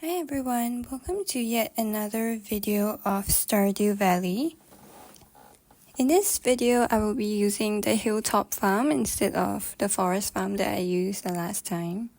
Hi everyone, welcome to yet another video of Stardew Valley. In this video, I will be using the Hilltop farm instead of the forest farm that I used the last time.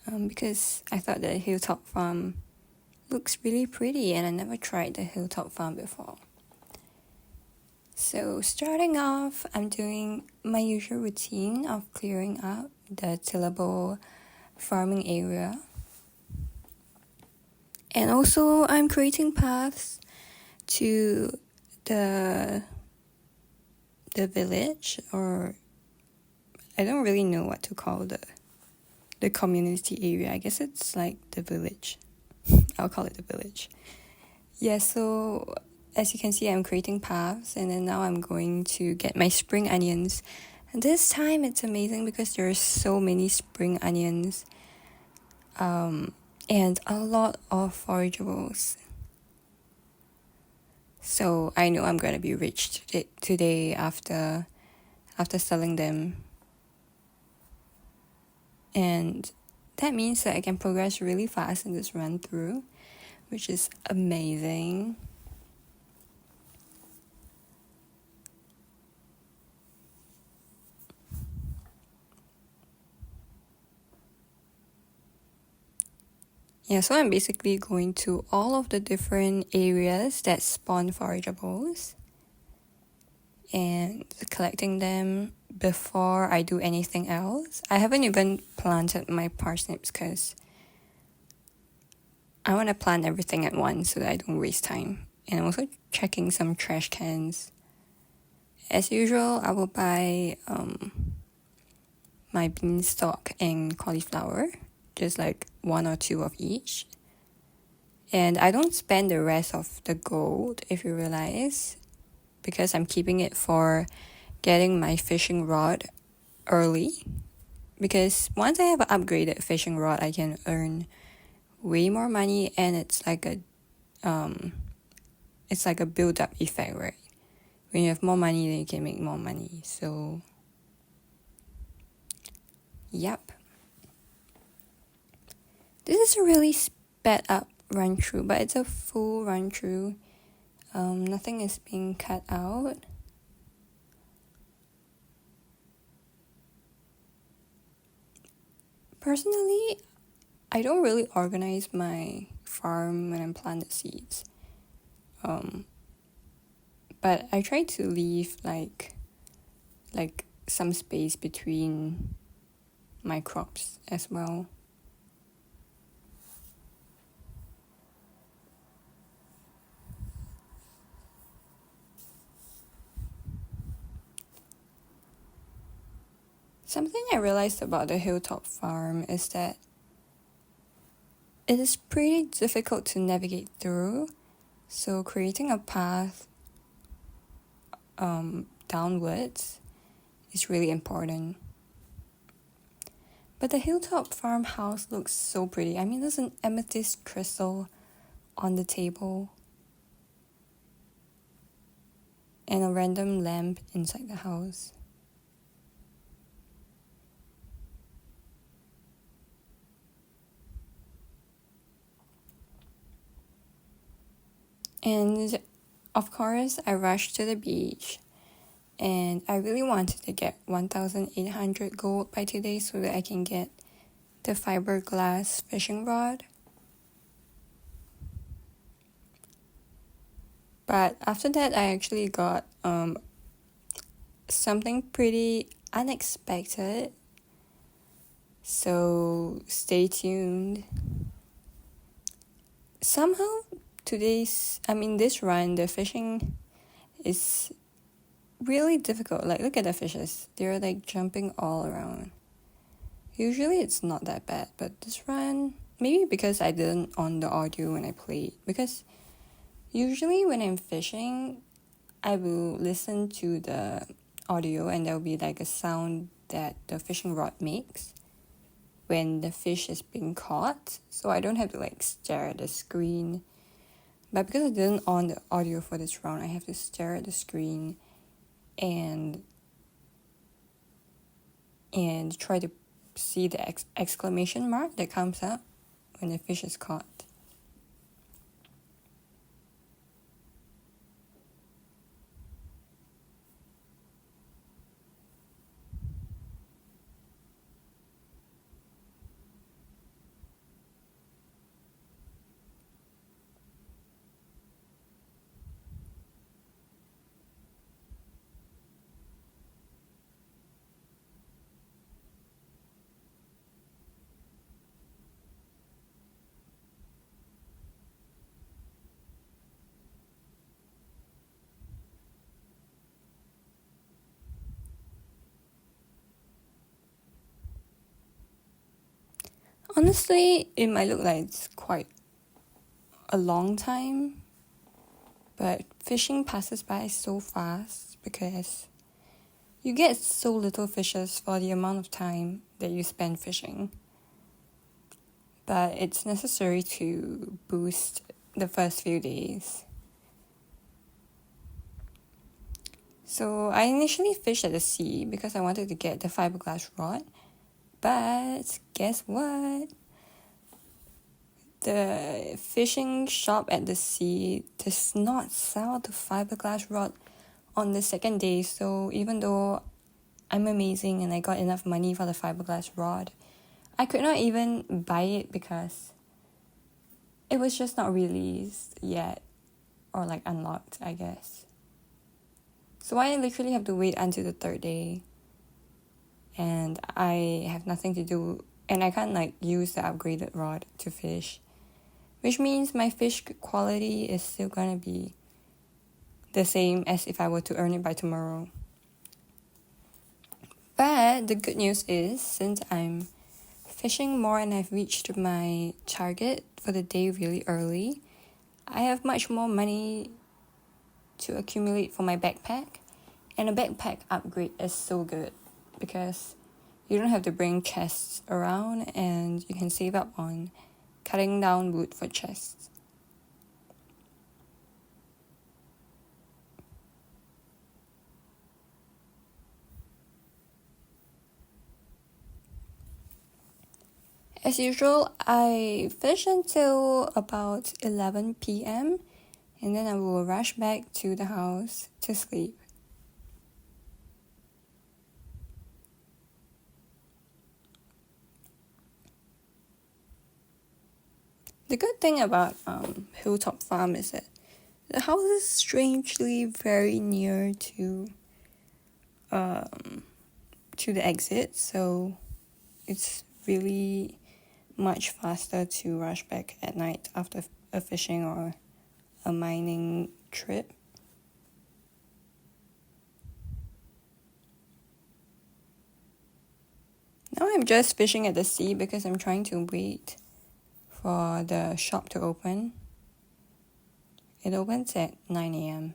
Because I thought the Hilltop farm looks really pretty and I never tried the Hilltop farm before. So starting off, I'm doing my usual routine of clearing up the tillable farming area. And also, I'm creating paths to the village, or I don't really know what to call the community area. I guess it's like the village. I'll call it the village. Yeah, so as you can see, I'm creating paths, and then now I'm going to get my spring onions. And this time it's amazing because there are so many spring onions, and a lot of forageables. So I know I'm gonna be rich today after selling them. And that means that I can progress really fast in this run through, which is amazing. Yeah, so I'm basically going to all of the different areas that spawn forageables and collecting them before I do anything else. I haven't even planted my parsnips because I want to plant everything at once so that I don't waste time. And I'm also checking some trash cans. As usual, I will buy my beanstalk and cauliflower, just like 1 or 2 of each. And I don't spend the rest of the gold, if you realize, because I'm keeping it for getting my fishing rod early. Because once I have an upgraded fishing rod, I can earn way more money, and it's like a build-up effect, right? When you have more money, then you can make more money. So, yep. This is a really sped up run through, but it's a full run through. Nothing is being cut out. Personally, I don't really organize my farm when I'm planting seeds. But I try to leave like some space between my crops as well. Something I realized about the Hilltop farm is that it is pretty difficult to navigate through, so creating a path downwards is really important. But the Hilltop farmhouse looks so pretty. I mean, there's an amethyst crystal on the table and a random lamp inside the house. And of course, I rushed to the beach, and I really wanted to get 1,800 gold by today so that I can get the fiberglass fishing rod. But after that, I actually got something pretty unexpected. So stay tuned. Somehow this run, the fishing is really difficult. Like, look at the fishes. They're like jumping all around. Usually it's not that bad, but this run, maybe because I didn't on the audio when I played. Because usually when I'm fishing, I will listen to the audio and there will be like a sound that the fishing rod makes when the fish is being caught, so I don't have to like stare at the screen. But because I didn't on the audio for this round, I have to stare at the screen and try to see the exclamation mark that comes up when the fish is caught. Honestly, it might look like it's quite a long time, but fishing passes by so fast because you get so little fishes for the amount of time that you spend fishing. But it's necessary to boost the first few days. So I initially fished at the sea because I wanted to get the fiberglass rod. But guess what? The fishing shop at the sea does not sell the fiberglass rod on the second day. So even though I'm amazing and I got enough money for the fiberglass rod, I could not even buy it because it was just not released yet, or like unlocked, I guess. So I literally have to wait until the third day, and I have nothing to do, and I can't like use the upgraded rod to fish, which means my fish quality is still gonna be the same as if I were to earn it by tomorrow. But the good news is, since I'm fishing more and I've reached my target for the day really early, I have much more money to accumulate for my backpack. And a backpack upgrade is so good because you don't have to bring chests around and you can save up on cutting down wood for chests. As usual, I fish until about 11 p.m. and then I will rush back to the house to sleep. The good thing about Hilltop Farm is that the house is strangely very near to the exit, so it's really much faster to rush back at night after a fishing or a mining trip. Now I'm just fishing at the sea because I'm trying to wait for the shop to open. It opens at 9 a.m.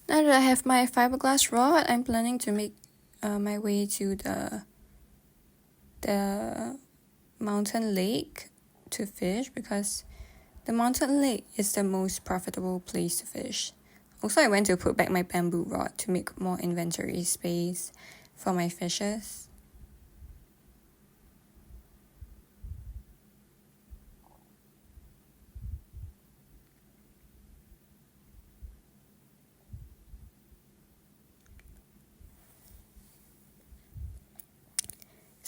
Now that I have my fiberglass rod, I'm planning to make my way to the mountain lake to fish because the mountain lake is the most profitable place to fish. Also, I went to put back my bamboo rod to make more inventory space for my fishes.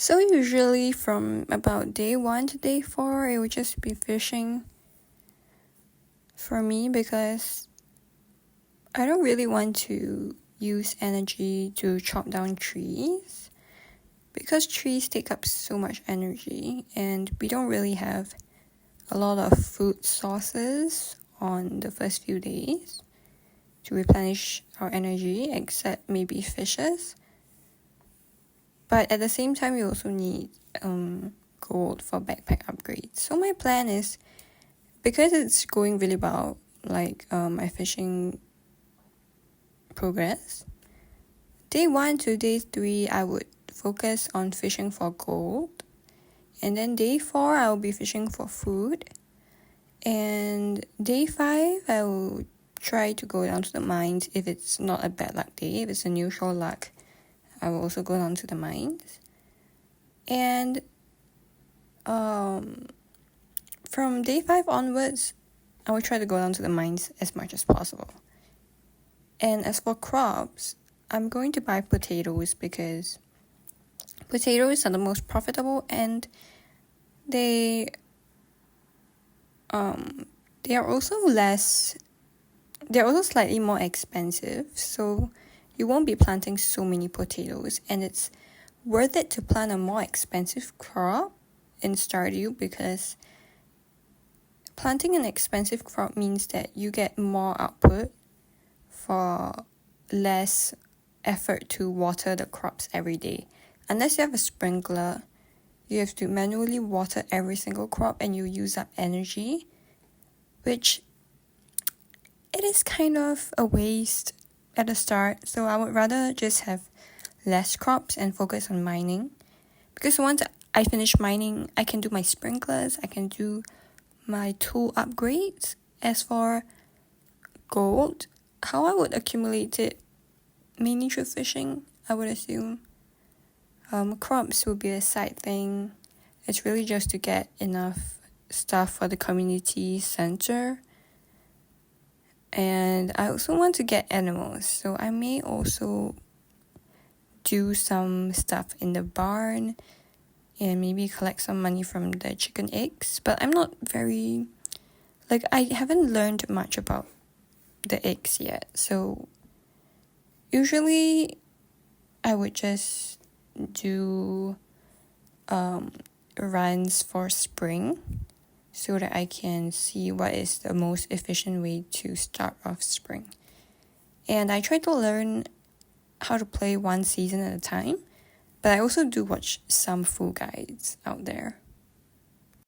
So usually from about day 1 to day 4, it would just be fishing for me because I don't really want to use energy to chop down trees because trees take up so much energy and we don't really have a lot of food sources on the first few days to replenish our energy except maybe fishes. But at the same time, we also need gold for backpack upgrades. So my plan is, because it's going really well, like my fishing progress, day 1 to day 3, I would focus on fishing for gold. And then day 4, I will be fishing for food. And day 5, I will try to go down to the mines if it's not a bad luck day. If it's a neutral luck, I will also go down to the mines. And from day 5 onwards, I will try to go down to the mines as much as possible. And as for crops, I'm going to buy potatoes because potatoes are the most profitable, and they are also slightly more expensive, so you won't be planting so many potatoes, and it's worth it to plant a more expensive crop in Stardew because planting an expensive crop means that you get more output for less effort to water the crops every day. Unless you have a sprinkler, you have to manually water every single crop and you use up energy, which it is kind of a waste at the start. So I would rather just have less crops and focus on mining, because once I finish mining, I can do my sprinklers, I can do my tool upgrades. As for gold, how I would accumulate it, mainly through fishing, I would assume. Crops will be a side thing. It's really just to get enough stuff for the community center. And I also want to get animals, so I may also do some stuff in the barn and maybe collect some money from the chicken eggs. But I'm not very, I haven't learned much about the eggs yet. So usually I would just do runs for spring so that I can see what is the most efficient way to start off spring. And I try to learn how to play one season at a time, but I also do watch some full guides out there.